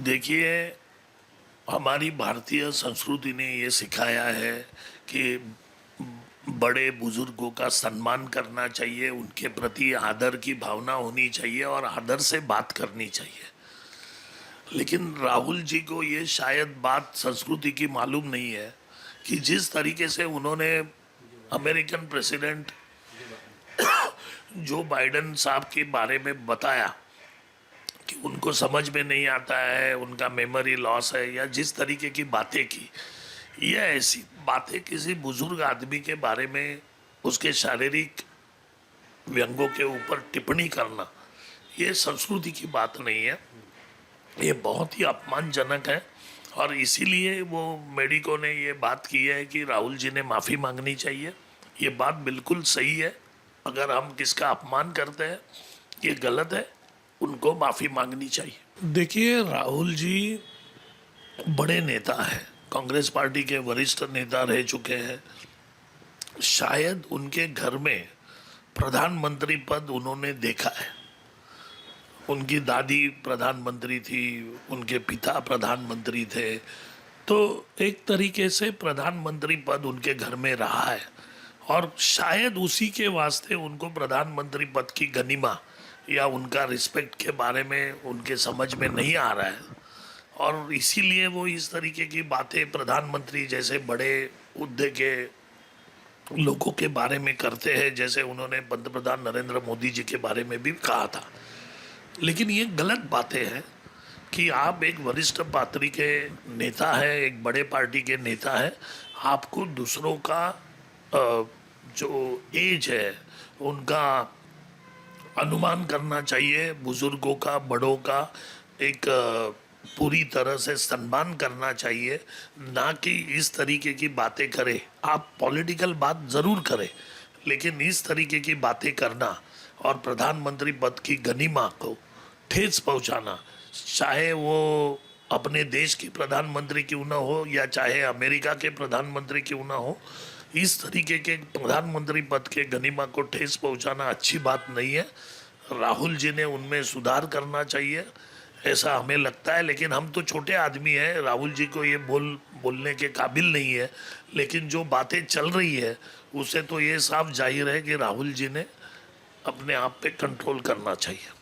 देखिए, हमारी भारतीय संस्कृति ने ये सिखाया है कि बड़े बुजुर्गों का सम्मान करना चाहिए, उनके प्रति आदर की भावना होनी चाहिए और आदर से बात करनी चाहिए। लेकिन राहुल जी को ये शायद बात संस्कृति की मालूम नहीं है कि जिस तरीके से उन्होंने अमेरिकन प्रेसिडेंट जो बाइडन साहब के बारे में बताया कि उनको समझ में नहीं आता है, उनका मेमोरी लॉस है, या जिस तरीके की बातें की, ये ऐसी बातें किसी बुजुर्ग आदमी के बारे में उसके शारीरिक व्यंगों के ऊपर टिप्पणी करना, ये संस्कृति की बात नहीं है। ये बहुत ही अपमानजनक है। और इसीलिए वो मेडिको ने ये बात की है कि राहुल जी ने माफ़ी मांगनी चाहिए। ये बात बिल्कुल सही है। अगर हम किसका अपमान करते हैं, ये गलत है, उनको माफ़ी मांगनी चाहिए। देखिए, राहुल जी बड़े नेता हैं, कांग्रेस पार्टी के वरिष्ठ नेता रह चुके हैं। शायद उनके घर में प्रधानमंत्री पद उन्होंने देखा है। उनकी दादी प्रधानमंत्री थी, उनके पिता प्रधानमंत्री थे, तो एक तरीके से प्रधानमंत्री पद उनके घर में रहा है। और शायद उसी के वास्ते उनको प्रधानमंत्री पद की गनीमा या उनका रिस्पेक्ट के बारे में उनके समझ में नहीं आ रहा है। और इसीलिए वो इस तरीके की बातें प्रधानमंत्री जैसे बड़े उद्दे के लोगों के बारे में करते हैं, जैसे उन्होंने पंतप्रधान नरेंद्र मोदी जी के बारे में भी कहा था। लेकिन ये गलत बातें हैं कि आप एक वरिष्ठ पार्टी के नेता हैं, एक बड़े पार्टी के नेता हैं, आपको दूसरों का जो एज है उनका अनुमान करना चाहिए, बुजुर्गों का, बड़ों का एक पूरी तरह से सम्मान करना चाहिए, ना कि इस तरीके की बातें करें। आप पॉलिटिकल बात ज़रूर करें, लेकिन इस तरीके की बातें करना और प्रधानमंत्री पद की गनीमा को ठेस पहुंचाना, चाहे वो अपने देश की प्रधानमंत्री क्यों ना हो या चाहे अमेरिका के प्रधानमंत्री क्यों ना हो, इस तरीके के प्रधानमंत्री पद के गनीमा को ठेस पहुंचाना अच्छी बात नहीं है। राहुल जी ने उनमें सुधार करना चाहिए, ऐसा हमें लगता है। लेकिन हम तो छोटे आदमी हैं, राहुल जी को ये बोलने के काबिल नहीं है। लेकिन जो बातें चल रही है उससे तो ये साफ जाहिर है कि राहुल जी ने अपने आप पे कंट्रोल करना चाहिए।